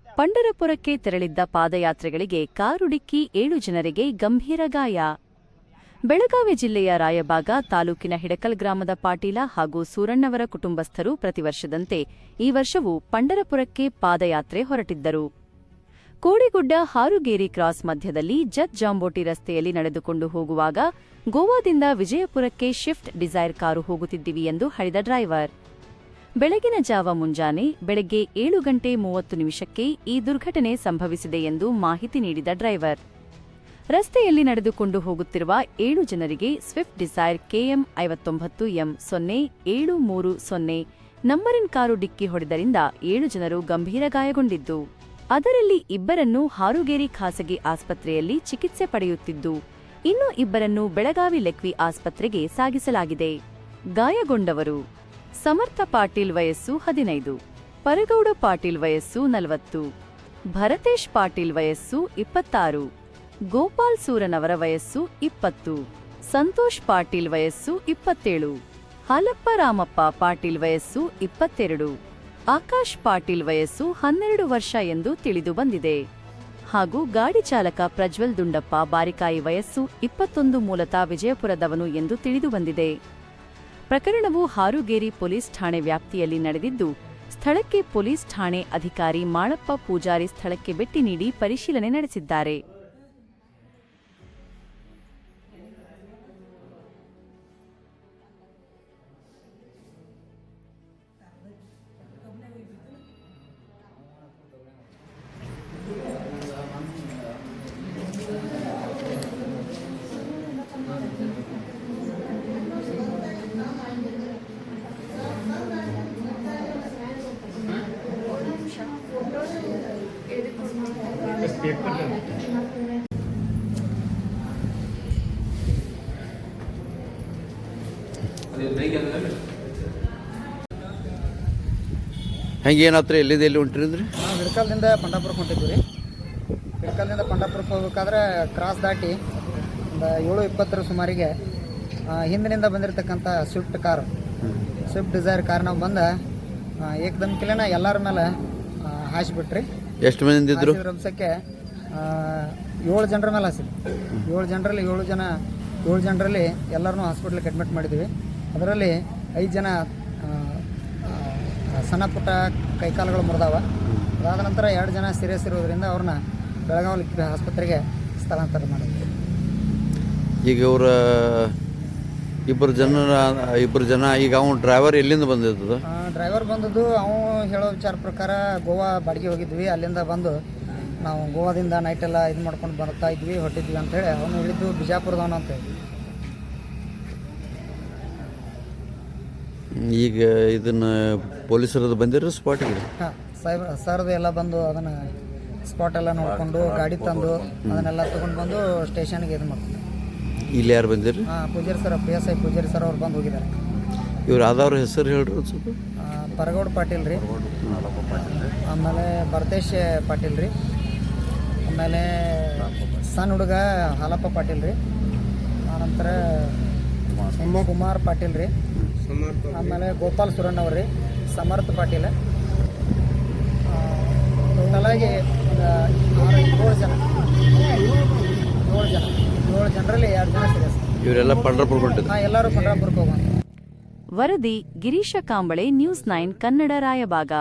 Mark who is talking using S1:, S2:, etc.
S1: ಪಂಢರಪುರಕ್ಕೆ ತೆರಳಿದ್ದ ಪಾದಯಾತ್ರೆಗಳಿಗೆ ಕಾರು ಡಿಕ್ಕಿ 7 ಜನರಿಗೆ ಗಂಭೀರ ಗಾಯ. ಬೆಳಗಾವಿ ಜಿಲ್ಲೆಯ ರಾಯಬಾಗ ತಾಲೂಕಿನ ಹಿಡಕಲ್ ಗ್ರಾಮದ ಪಾಟೀಲ ಹಾಗೂ ಸೂರಣ್ಣವರ ಕುಟುಂಬಸ್ಥರು ಪ್ರತಿವರ್ಷದಂತೆ ಈ ವರ್ಷವೂ ಪಂಢರಪುರಕ್ಕೆ ಪಾದಯಾತ್ರೆ ಹೊರಟಿದ್ದರು. ಕೋಡಿಗುಡ್ಡ ಹಾರುಗೇರಿ ಕ್ರಾಸ್ ಮಧ್ಯದಲ್ಲಿ ಜತ್ ಜಾಂಬೋಟಿ ರಸ್ತೆಯಲ್ಲಿ ನಡೆದುಕೊಂಡು ಹೋಗುವಾಗ ಗೋವಾದಿಂದ ವಿಜಯಪುರಕ್ಕೆ ಶಿಫ್ಟ್ ಡಿಸೈರ್ ಕಾರು ಹೋಗುತ್ತಿದ್ದೀವಿ ಎಂದು ಹೇಳಿದ ಡ್ರೈವರ್. ಬೆಳಗಿನ ಜಾವ ಮುಂಜಾನೆ ಬೆಳಗ್ಗೆ 7:30 ಈ ದುರ್ಘಟನೆ ಸಂಭವಿಸಿದೆ ಎಂದು ಮಾಹಿತಿ ನೀಡಿದ ಡ್ರೈವರ್. ರಸ್ತೆಯಲ್ಲಿ ನಡೆದುಕೊಂಡು ಹೋಗುತ್ತಿರುವ 7 ಜನರಿಗೆ ಸ್ವಿಫ್ಟ್ ಡಿಸೈರ್ KM 59M 0730 ನಂಬರಿನ ಕಾರು ಡಿಕ್ಕಿ ಹೊಡೆದರಿಂದ 7 ಜನರು ಗಂಭೀರ ಗಾಯಗೊಂಡಿದ್ದು, ಅದರಲ್ಲಿ 2 ಹಾರುಗೇರಿ ಖಾಸಗಿ ಆಸ್ಪತ್ರೆಯಲ್ಲಿ ಚಿಕಿತ್ಸೆ ಪಡೆಯುತ್ತಿದ್ದು, ಇನ್ನು 2 ಬೆಳಗಾವಿ ಲೆಕ್ವಿ ಆಸ್ಪತ್ರೆಗೆ ಸಾಗಿಸಲಾಗಿದೆ. ಗಾಯಗೊಂಡವರು: ಸಮರ್ಥ ಪಾಟೀಲ್ ವಯಸ್ಸು 15, ಪರಗೌಡ ಪಾಟೀಲ್ ವಯಸ್ಸು 40, ಭರತೇಶ್ ಪಾಟೀಲ್ ವಯಸ್ಸು 26, ಗೋಪಾಲ್ ಸೂರನವರ ವಯಸ್ಸು 20, ಸಂತೋಷ್ ಪಾಟೀಲ್ ವಯಸ್ಸು 27, ಹಾಲಪ್ಪ ರಾಮಪ್ಪ ಪಾಟೀಲ್ ವಯಸ್ಸು 22, ಆಕಾಶ್ ಪಾಟೀಲ್ ವಯಸ್ಸು 12 ವರ್ಷ ಎಂದು ತಿಳಿದು ಬಂದಿದೆ. ಹಾಗೂ ಗಾಡಿ ಚಾಲಕ ಪ್ರಜ್ವಲ್ ದುಂಡಪ್ಪ ಬಾರಿಕಾಯಿ ವಯಸ್ಸು 21 ಮೂಲತಃ ವಿಜಯಪುರದವನು ಎಂದು ತಿಳಿದು ಬಂದಿದೆ. ಪ್ರಕರಣವು ಹಾರುಗೇರಿ ಪೊಲೀಸ್ ಠಾಣೆ ವ್ಯಾಪ್ತಿಯಲ್ಲಿ ನಡೆದಿದ್ದು, ಸ್ಥಳಕ್ಕೆ ಪೊಲೀಸ್ ಠಾಣೆ ಅಧಿಕಾರಿ ಮಾಳಪ್ಪ ಪೂಜಾರಿ ಸ್ಥಳಕ್ಕೆ ಭೇಟಿ ನೀಡಿ ಪರಿಶೀಲನೆ ನಡೆಸಿದ್ದಾರೆ.
S2: ಹೆಂಗೆ ಏನಾತ್ರಿ? ಎಲ್ಲಿ ಹೊಂಟಿರಿದ್ರಿ?
S3: ಹಿಡ್ಕಲ್ದಿಂದ ಪಂಢರಪುರಕ್ಕೆ ಹೊಂಟಿದ್ವಿ ರೀ. ಹಿಡ್ಕಲ್ದಿಂದ ಪಂಢರಪುರಕ್ಕೆ ಹೋಗ್ಬೇಕಾದ್ರೆ ಕ್ರಾಸ್ ದಾಟಿ ಒಂದು 7:20 ಸುಮಾರಿಗೆ ಹಿಂದಿನಿಂದ ಬಂದಿರತಕ್ಕಂಥ ಸ್ವಿಫ್ಟ್ ಡಿಸೈರ್ ಕಾರ್ ನಾವು ಬಂದ ಏಕದಮ್ ಕಿಲೆನ ಎಲ್ಲರ ಮೇಲೆ ಹಾಸಿಬಿಟ್ರಿ.
S2: ಎಷ್ಟು ಮಂದಿ ಇದ್ರು?
S3: ರಭಸಕ್ಕೆ 7 ಜನರ ಮೇಲೆ ಹಾಸಿದ್ವಿ. 7 ಜನರಲ್ಲಿ ಎಲ್ಲರನ್ನೂ ಹಾಸ್ಪಿಟ್ಲಿಗೆ ಅಡ್ಮಿಟ್ ಮಾಡಿದ್ವಿ. ಅದರಲ್ಲಿ 5 ಜನ ಸಣ್ಣ ಪುಟ್ಟ ಕೈಕಾಲುಗಳು ಮುರಿದಾವ. ಅದಾದ ನಂತರ 2 ಜನ ಸೀರಿಯಸ್ ಇರೋದ್ರಿಂದ ಅವ್ರನ್ನ ಬೆಳಗಾವಿ ಆಸ್ಪತ್ರೆಗೆ ಸ್ಥಳಾಂತರ ಮಾಡಿದ್ವಿ.
S2: ಈಗ ಅವರ ಇಬ್ಬರು ಜನ ಈಗ ಅವ್ನು ಡ್ರೈವರ್ ಎಲ್ಲಿಂದ ಬಂದಿದ್ದು?
S3: ಡ್ರೈವರ್ ಬಂದದ್ದು ಅವನು ಹೇಳೋ ವಿಚಾರ ಪ್ರಕಾರ ಗೋವಾ ಬಾಡಿಗೆ ಹೋಗಿದ್ವಿ. ಅಲ್ಲಿಂದ ಬಂದು ನಾವು ಗೋವಾದಿಂದ ನೈಟೆಲ್ಲ ಇದು ಮಾಡ್ಕೊಂಡು ಬರ್ತಾ ಇದ್ವಿ, ಹೊಟ್ಟಿದ್ವಿ ಅಂತೇಳಿ ಅವನು ಹೇಳಿದ್ದು ಬಿಜಾಪುರದವನು ಅಂತ ಹೇಳಿ.
S2: ಈಗ ಇದನ್ನು ಪೊಲೀಸರದ್ದು ಬಂದಿರೋ ಸ್ಪಾಟಿಗೆ?
S3: ಹಾಂ, ಸರ್ದು ಎಲ್ಲ ಬಂದು ಅದನ್ನು ಸ್ಪಾಟೆಲ್ಲ ನೋಡಿಕೊಂಡು ಗಾಡಿ ತಂದು ಅದನ್ನೆಲ್ಲ ತೊಗೊಂಡು ಬಂದು ಸ್ಟೇಷನ್ಗೆ ಇದು ಮಾಡ್ತಾರೆ.
S2: ಇಲ್ಲಿ ಯಾರು ಬಂದಿರಿ?
S3: Pujari sir, PSI Pujari sir ಅವ್ರು ಬಂದು ಹೋಗಿದ್ದಾರೆ.
S2: ಇವ್ರು ಆದವ್ರ ಹೆಸರು ಹೇಳ್ರಿ ಸ್ವಲ್ಪ.
S3: ಪರಗೌಡ ಪಾಟೀಲ್ ರೀ, ಆಮೇಲೆ ಭರತೇಶ್ ಪಾಟೀಲ್ ರೀ, ಆಮೇಲೆ ಸಣ್ಣ ಹುಡುಗ ಹಾಲಪ್ಪ ಪಾಟೀಲ್ ರೀ, ಆನಂತರ ಕುಮಾರ್ ಪಾಟೀಲ್ ರೀ, ಆಮೇಲೆ ಗೋಪಾಲ್ ಸೂರಣ್ಣವ್ರು ರೀ, ಸಮರ್ಥ ಪಾಟೀಲ್. ಟೋಟಲಾಗಿ 7 ಜನರಲ್ಲಿ 2 ಜನ ಸೀರಿಯಸ್.
S2: ಇವರೆಲ್ಲ ಪಂಢರಪುರ ಹೊಂಟಿದ್ರು?
S3: ಎಲ್ಲರೂ ಪಂಢರಪುರಕ್ಕೆ ಹೋಗೋಣ.
S1: ವರದಿ ಗಿರೀಶ ಕಾಂಬಳೆ, ನ್ಯೂಸ್ 9 ಕನ್ನಡ, ರಾಯಬಾಗ.